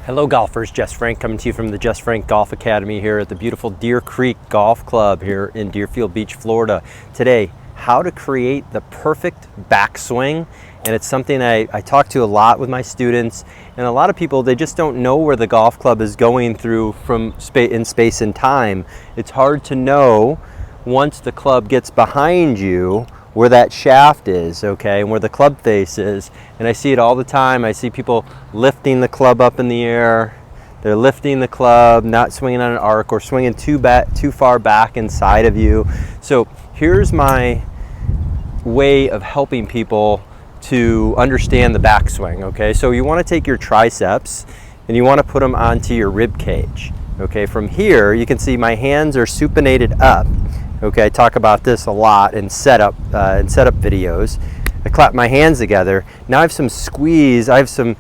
Hello golfers, Jess Frank coming to you from the Jess Frank Golf Academy here at the beautiful Deer Creek Golf Club here in Deerfield Beach, Florida. Today, how to create the perfect backswing. And it's something I talk to a lot with my students, and a lot of people, they just don't know where the golf club is going through from space and time. It's hard to know once the club gets behind you where that shaft is, okay, and where the club face is. And I see it all the time. I see people lifting the club up in the air. They're lifting the club, not swinging on an arc, or swinging too far back inside of you. So here's my way of helping people to understand the backswing, okay? So you want to take your triceps and you want to put them onto your rib cage, okay? From here, you can see my hands are supinated up. Okay, I talk about this a lot in setup videos. I clap my hands together. Now I have some squeeze. I have some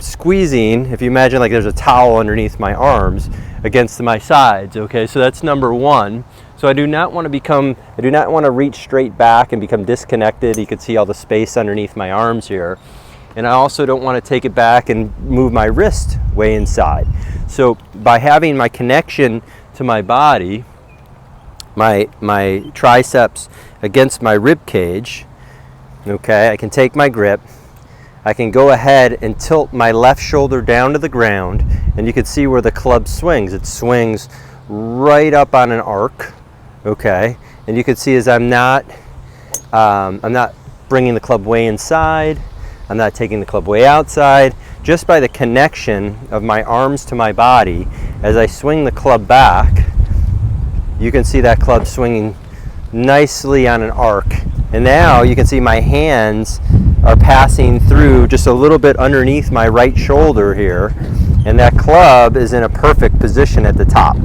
squeezing. If you imagine like there's a towel underneath my arms against my sides. Okay, so that's number one. So I do not want to reach straight back and become disconnected. You can see all the space underneath my arms here. And I also don't want to take it back and move my wrist way inside. So by having my connection to my body, my triceps against my rib cage, okay, I can take my grip. I can go ahead and tilt my left shoulder down to the ground, and you can see where the club swings. It swings right up on an arc, okay, and you can see as I'm not bringing the club way inside, I'm not taking the club way outside. Just by the connection of my arms to my body, as I swing the club back, you can see that club swinging nicely on an arc. And now you can see my hands are passing through just a little bit underneath my right shoulder here, and that club is in a perfect position at the top.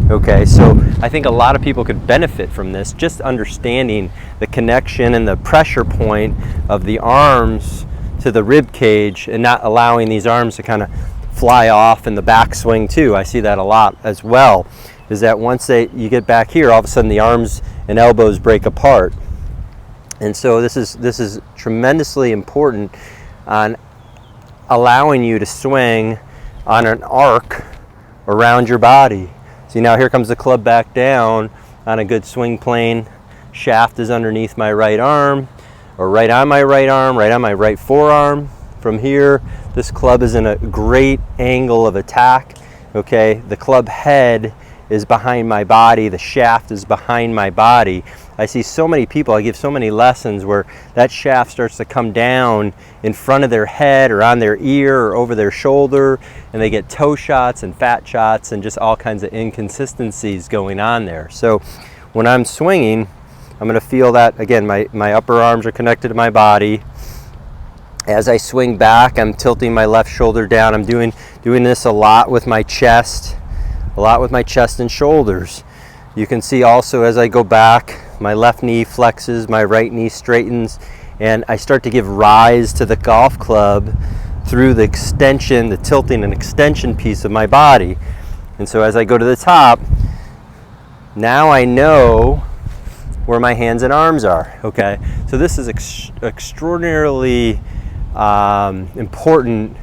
Okay, so I think a lot of people could benefit from this, just understanding the connection and the pressure point of the arms to the rib cage and not allowing these arms to kind of fly off in the backswing too. I see that a lot as well, is that once you get back here, all of a sudden the arms and elbows break apart. And so this is tremendously important on allowing you to swing on an arc around your body. See, now here comes the club back down on a good swing plane. Shaft is underneath my right arm, or right on my right arm, right on my right forearm. From here, this club is in a great angle of attack. Okay, the club head is behind my body, the shaft is behind my body. I see so many people, I give so many lessons where that shaft starts to come down in front of their head or on their ear or over their shoulder, and they get toe shots and fat shots and just all kinds of inconsistencies going on there. So when I'm swinging, I'm going to feel that, again, my upper arms are connected to my body. As I swing back, I'm tilting my left shoulder down. I'm doing this a lot with my chest. And shoulders. You can see also as I go back, my left knee flexes, my right knee straightens, and I start to give rise to the golf club through the extension, the tilting and extension piece of my body. And so as I go to the top, now I know where my hands and arms are, okay? So this is extraordinarily important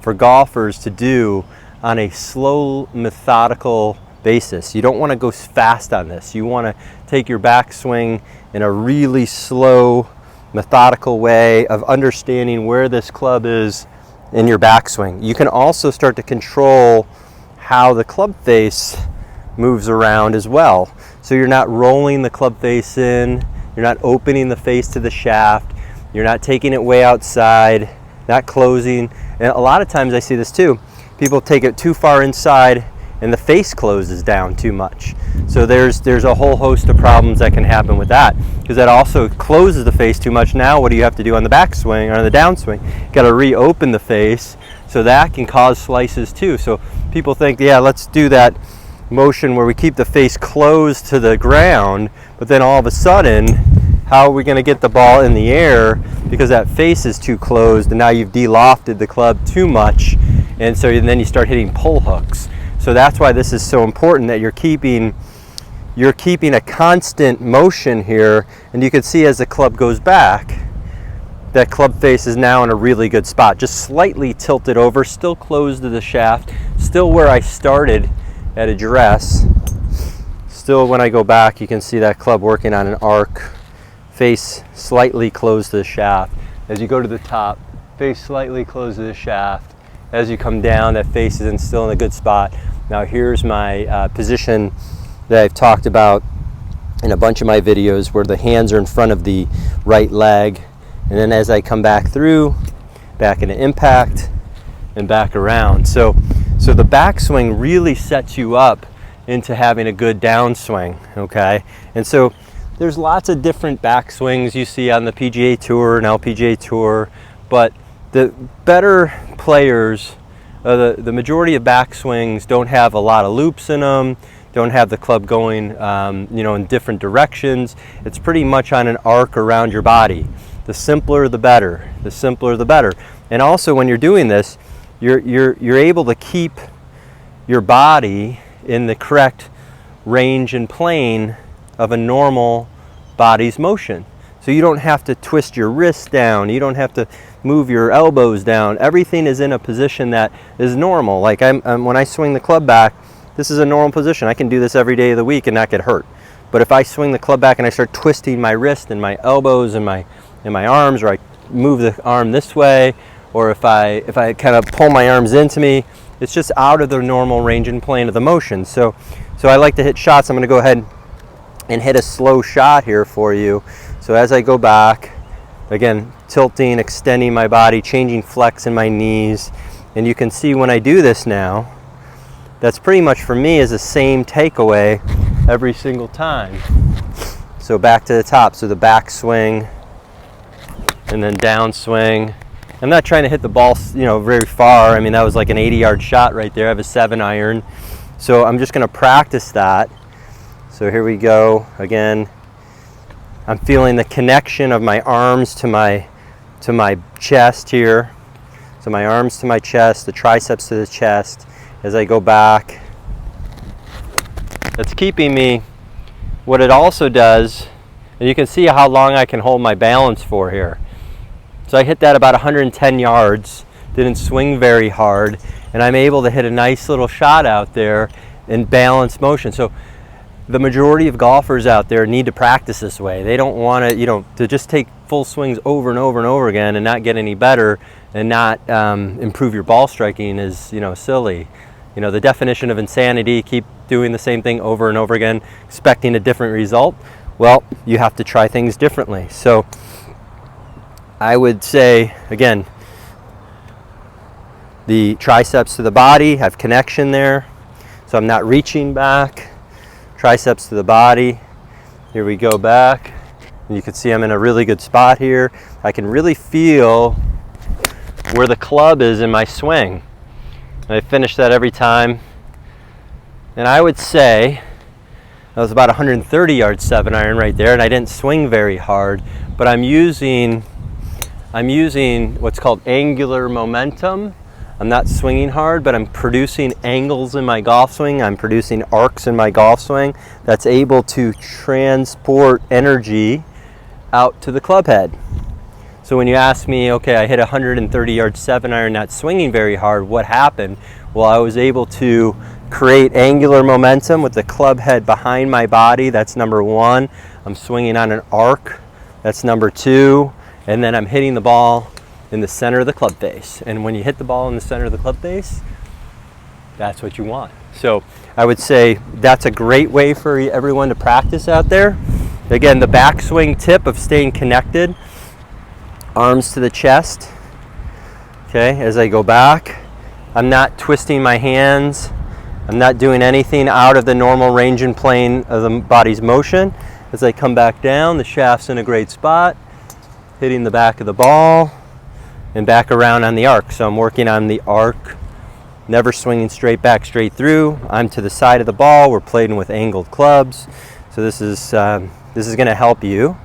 for golfers to do on a slow, methodical basis. You don't want to go fast on this. You want to take your backswing in a really slow, methodical way of understanding where this club is in your backswing. You can also start to control how the club face moves around as well. So you're not rolling the club face in, you're not opening the face to the shaft, you're not taking it way outside, not closing. And a lot of times I see this too. People take it too far inside and the face closes down too much. So there's a whole host of problems that can happen with that, because that also closes the face too much. Now what do you have to do on the backswing or on the downswing? You got to reopen the face, so that can cause slices too. So people think, yeah, let's do that motion where we keep the face closed to the ground, but then all of a sudden, how are we going to get the ball in the air because that face is too closed, and now you've de-lofted the club too much, and so then you start hitting pull hooks. So that's why this is so important, that you're keeping a constant motion here. And you can see as the club goes back, that club face is now in a really good spot. Just slightly tilted over, still closed to the shaft, still where I started at address. Still, when I go back, you can see that club working on an arc, face slightly closed to the shaft. As you go to the top, face slightly closed to the shaft. As you come down, that face is still in a good spot. Now here's my position that I've talked about in a bunch of my videos, where the hands are in front of the right leg. And then as I come back through, back into impact, and back around. So the backswing really sets you up into having a good downswing, okay? And so there's lots of different backswings you see on the PGA Tour and LPGA Tour, but the better players, the majority of backswings don't have a lot of loops in them, don't have the club going in different directions. It's pretty much on an arc around your body. The simpler the better. The simpler the better. And also when you're doing this, you're able to keep your body in the correct range and plane of a normal body's motion. So you don't have to twist your wrists down, you don't have to move your elbows down. Everything is in a position that is normal. Like when I swing the club back, this is a normal position. I can do this every day of the week and not get hurt. But if I swing the club back and I start twisting my wrist and my elbows and my arms, or I move the arm this way, or if I kind of pull my arms into me, it's just out of the normal range and plane of the motion. So I like to hit shots. I'm going to go ahead and hit a slow shot here for you. So as I go back, again, tilting, extending my body, changing flex in my knees, and you can see when I do this now, that's pretty much for me is the same takeaway every single time. So back to the top, so the back swing, and then down swing. I'm not trying to hit the ball, very far. I mean, that was like an 80-yard shot right there. I have a 7-iron. So I'm just going to practice that. So here we go. Again, I'm feeling the connection of my arms to my chest here. So my arms to my chest, the triceps to the chest. As I go back, that's keeping me. What it also does, and you can see how long I can hold my balance for here. So I hit that about 110 yards, didn't swing very hard, and I'm able to hit a nice little shot out there in balanced motion. So the majority of golfers out there need to practice this way. They don't want to just take full swings over and over and over again and not get any better and not improve your ball striking is, silly. The definition of insanity, keep doing the same thing over and over again, expecting a different result. Well, you have to try things differently. So I would say, again, the triceps to the body have connection there. So I'm not reaching back. Triceps to the body. Here we go back. And you can see I'm in a really good spot here. I can really feel where the club is in my swing. And I finish that every time. And I would say that was about 130 yard 7-iron right there, and I didn't swing very hard, but I'm using what's called angular momentum. I'm not swinging hard, but I'm producing angles in my golf swing. I'm producing arcs in my golf swing that's able to transport energy out to the club head. So when you ask me, okay, I hit a 130 yard 7-iron, not swinging very hard, what happened? Well, I was able to create angular momentum with the club head behind my body. That's number one. I'm swinging on an arc. That's number two. And then I'm hitting the ball in the center of the club face. And when you hit the ball in the center of the club face, that's what you want. So I would say that's a great way for everyone to practice out there. Again, the backswing tip of staying connected, arms to the chest. Okay, as I go back, I'm not twisting my hands. I'm not doing anything out of the normal range and plane of the body's motion. As I come back down, the shaft's in a great spot, hitting the back of the ball and back around on the arc. So I'm working on the arc, never swinging straight back, straight through. I'm to the side of the ball. We're playing with angled clubs. So this is going to help you.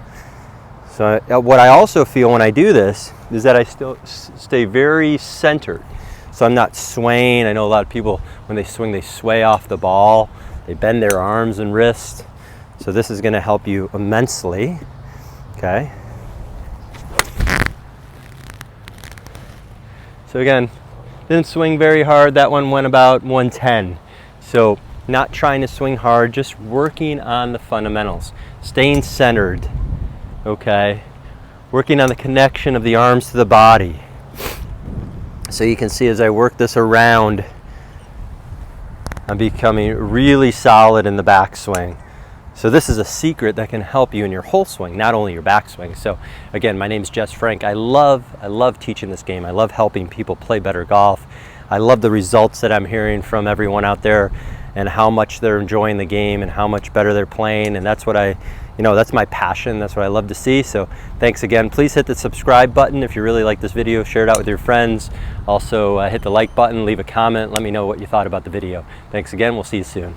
So what I also feel when I do this is that I still stay very centered. So I'm not swaying. I know a lot of people, when they swing, they sway off the ball. They bend their arms and wrists. So this is going to help you immensely. Okay. So again, didn't swing very hard. That one went about 110. So not trying to swing hard, just working on the fundamentals, staying centered, okay? Working on the connection of the arms to the body. So you can see as I work this around, I'm becoming really solid in the backswing. So this is a secret that can help you in your whole swing, not only your backswing. So again, my name is Jess Frank. I love teaching this game. I love helping people play better golf. I love the results that I'm hearing from everyone out there and how much they're enjoying the game and how much better they're playing. And that's what that's my passion. That's what I love to see. So thanks again. Please hit the subscribe button if you really like this video. Share it out with your friends. Also hit the like button, leave a comment. Let me know what you thought about the video. Thanks again. We'll see you soon.